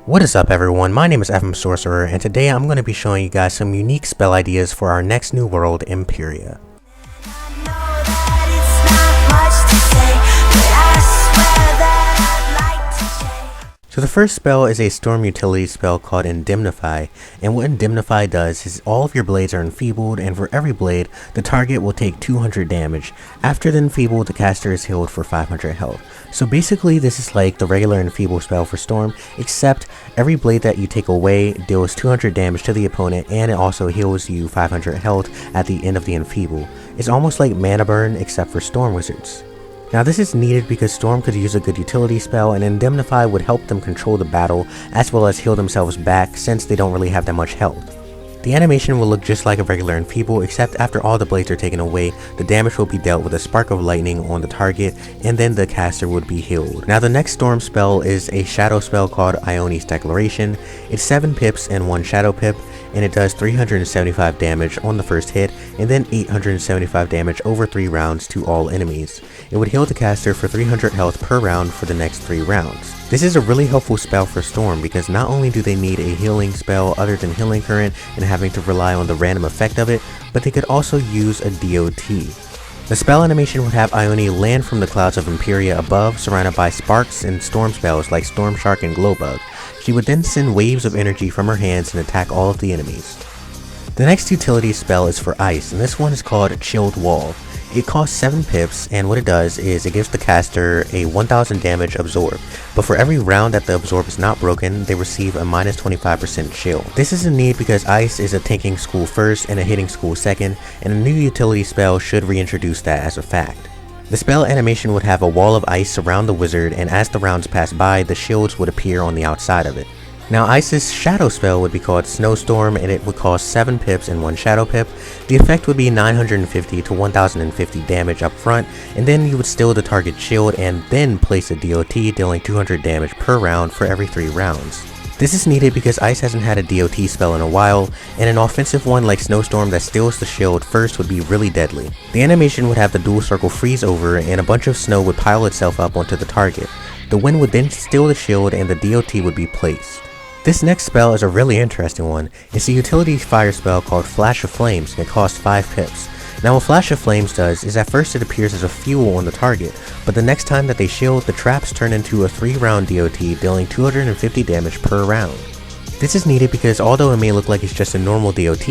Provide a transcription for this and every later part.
What is up everyone, my name is FM Sorcerer and today I'm going to be showing you guys some unique spell ideas for our next new world, EMPYREA. So the first spell is a storm utility spell called Indemnify, and what Indemnify does is all of your blades are enfeebled, and for every blade, the target will take 200 damage. After the enfeebled, the caster is healed for 500 health. So basically this is like the regular enfeeble spell for storm, except every blade that you take away deals 200 damage to the opponent, and it also heals you 500 health at the end of the enfeeble. It's almost like mana burn except for storm wizards. Now this is needed because Storm could use a good utility spell, and Indemnify would help them control the battle as well as heal themselves back since they don't really have that much health. The animation will look just like a regular enfeeble, except after all the blades are taken away, the damage will be dealt with a spark of lightning on the target, and then the caster would be healed. Now the next storm spell is a shadow spell called Ione's Declaration. It's 7 pips and 1 shadow pip, and it does 375 damage on the first hit, and then 875 damage over 3 rounds to all enemies. It would heal the caster for 300 health per round for the next 3 rounds. This is a really helpful spell for Storm because not only do they need a healing spell other than Healing Current and having to rely on the random effect of it, but they could also use a DOT. The spell animation would have Ione land from the clouds of EMPYREA above, surrounded by sparks and storm spells like Storm Shark and Glowbug. She would then send waves of energy from her hands and attack all of the enemies. The next utility spell is for ice, and this one is called Chilled Wall. It costs 7 pips, and what it does is it gives the caster a 1000 damage absorb, but for every round that the absorb is not broken, they receive a minus 25% chill. This is a need because ice is a tanking school first and a hitting school second, and a new utility spell should reintroduce that as a fact. The spell animation would have a wall of ice surround the wizard, and as the rounds pass by, the shields would appear on the outside of it. Now Ice's shadow spell would be called Snowstorm, and it would cost 7 pips and 1 shadow pip. The effect would be 950 to 1050 damage up front, and then you would steal the target shield and then place a DOT dealing 200 damage per round for every 3 rounds. This is needed because Ice hasn't had a DOT spell in a while, and an offensive one like Snowstorm that steals the shield first would be really deadly. The animation would have the dual circle freeze over, and a bunch of snow would pile itself up onto the target. The wind would then steal the shield and the DOT would be placed. This next spell is a really interesting one. It's a utility fire spell called Flash of Flames, and it costs 5 pips. Now what Flash of Flames does is at first it appears as a fuel on the target, but the next time that they shield, the traps turn into a 3-round DOT dealing 250 damage per round. This is needed because although it may look like it's just a normal DOT,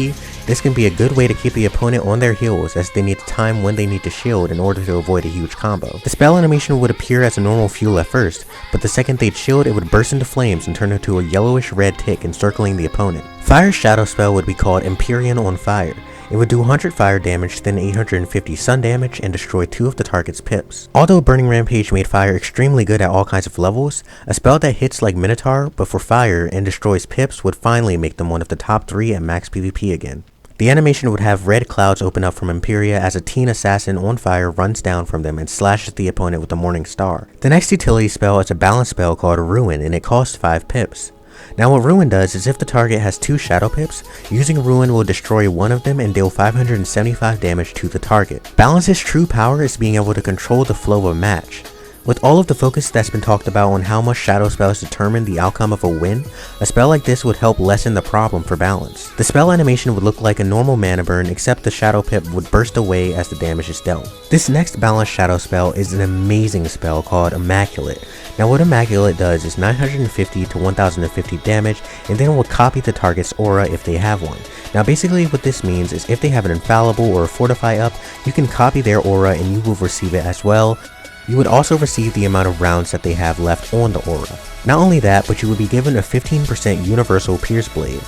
this can be a good way to keep the opponent on their heels as they need to time when they need to shield in order to avoid a huge combo. The spell animation would appear as a normal fuel at first, but the second they'd shield, it would burst into flames and turn into a yellowish red tick encircling the opponent. Fire's shadow spell would be called Empyrean on Fire. It would do 100 fire damage, then 850 sun damage, and destroy 2 of the target's pips. Although Burning Rampage made fire extremely good at all kinds of levels, a spell that hits like Minotaur but for fire and destroys pips would finally make them one of the top 3 at max PvP again. The animation would have red clouds open up from EMPYREA as a teen assassin on fire runs down from them and slashes the opponent with a morning star. The next utility spell is a balance spell called Ruin, and it costs 5 pips. Now what Ruin does is if the target has 2 shadow pips, using Ruin will destroy one of them and deal 575 damage to the target. Balance's true power is being able to control the flow of a match. With all of the focus that's been talked about on how much shadow spells determine the outcome of a win, a spell like this would help lessen the problem for balance. The spell animation would look like a normal mana burn, except the shadow pip would burst away as the damage is dealt. This next balanced shadow spell is an amazing spell called Immaculate. Now what Immaculate does is 950 to 1050 damage, and then it will copy the target's aura if they have one. Now basically what this means is if they have an infallible or a fortify up, you can copy their aura and you will receive it as well. You would also receive the amount of rounds that they have left on the aura. Not only that, but you would be given a 15% universal pierce blade.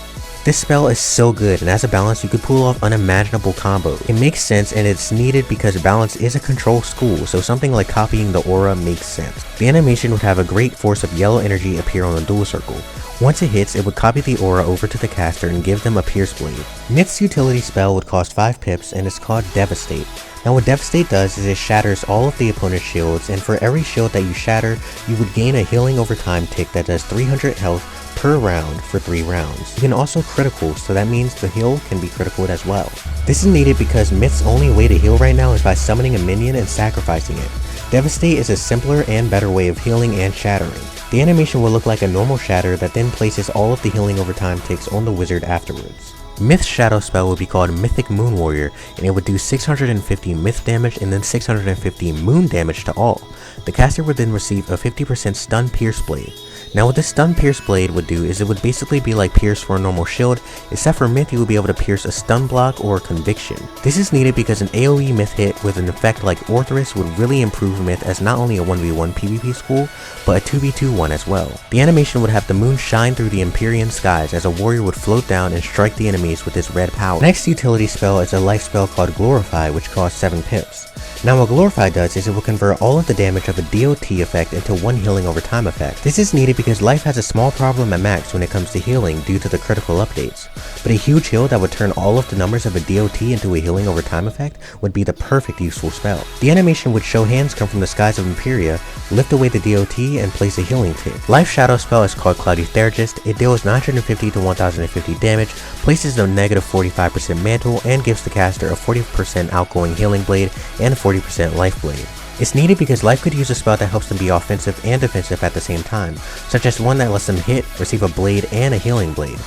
This spell is so good, and as a balance you could pull off unimaginable combos. It makes sense, and it's needed because balance is a control school, so something like copying the aura makes sense. The animation would have a great force of yellow energy appear on the dual circle. Once it hits, it would copy the aura over to the caster and give them a pierce blade. Next utility spell would cost 5 pips, and it's called Devastate. Now what Devastate does is it shatters all of the opponent's shields, and for every shield that you shatter, you would gain a healing over time tick that does 300 health per round for 3 rounds. You can also critical, so that means the heal can be critical as well. This is needed because Myth's only way to heal right now is by summoning a minion and sacrificing it. Devastate is a simpler and better way of healing and shattering. The animation will look like a normal shatter that then places all of the healing over time ticks on the wizard afterwards. Myth's shadow spell would be called Mythic Moon Warrior, and it would do 650 myth damage and then 650 moon damage to all. The caster would then receive a 50% stun pierce blade. Now what this stun pierce blade would do is it would basically be like pierce for a normal shield, except for myth you would be able to pierce a stun block or a conviction. This is needed because an AoE myth hit with an effect like Orthrus would really improve myth as not only a 1v1 PvP school, but a 2v2 one as well. The animation would have the moon shine through the Empyrean skies as a warrior would float down and strike the enemies with his red power. Next utility spell is a life spell called Glorify, which costs 7 pips. Now what Glorify does is it will convert all of the damage of a DOT effect into one healing over time effect. This is needed because life has a small problem at max when it comes to healing due to the critical updates, but a huge heal that would turn all of the numbers of a DOT into a healing over time effect would be the perfect useful spell. The animation would show hands come from the skies of EMPYREA, lift away the DOT, and place a healing tick. Life shadow spell is called Cloudy Theragist. It deals 950 to 1050 damage, places a negative 45% mantle, and gives the caster a 40% outgoing healing blade and a 40% life blade. It's needed because life could use a spell that helps them be offensive and defensive at the same time, such as one that lets them hit, receive a blade, and a healing blade.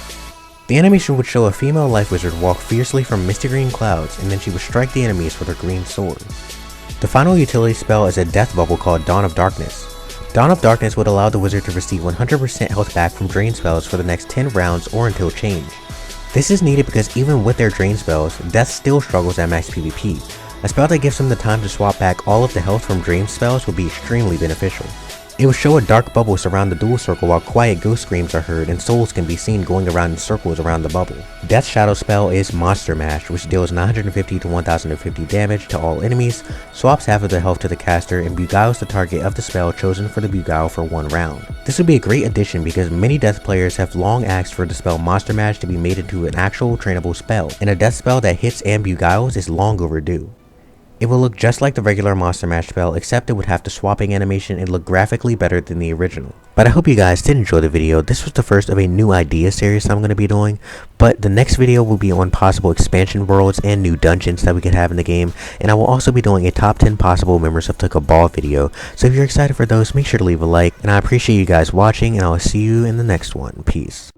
The animation would show a female life wizard walk fiercely from misty green clouds, and then she would strike the enemies with her green sword. The final utility spell is a death bubble called Dawn of Darkness. Dawn of Darkness would allow the wizard to receive 100% health back from drain spells for the next 10 rounds or until change. This is needed because even with their drain spells, Death still struggles at max PvP. A spell that gives them the time to swap back all of the health from drain spells would be extremely beneficial. It will show a dark bubble surround the dual circle while quiet ghost screams are heard and souls can be seen going around in circles around the bubble. Death's shadow spell is Monster Mash, which deals 950 to 1050 damage to all enemies, swaps half of the health to the caster, and beguiles the target of the spell chosen for the beguile for 1 round. This would be a great addition because many Death players have long asked for the spell Monster Mash to be made into an actual trainable spell, and a Death spell that hits and beguiles is long overdue. It will look just like the regular Monster Mash spell, except it would have the swapping animation and look graphically better than the original. But I hope you guys did enjoy the video. This was the first of a new idea series I'm going to be doing, but the next video will be on possible expansion worlds and new dungeons that we could have in the game, and I will also be doing a top 10 possible members of the Cabal video, so if you're excited for those, make sure to leave a like, and I appreciate you guys watching, and I'll see you in the next one. Peace.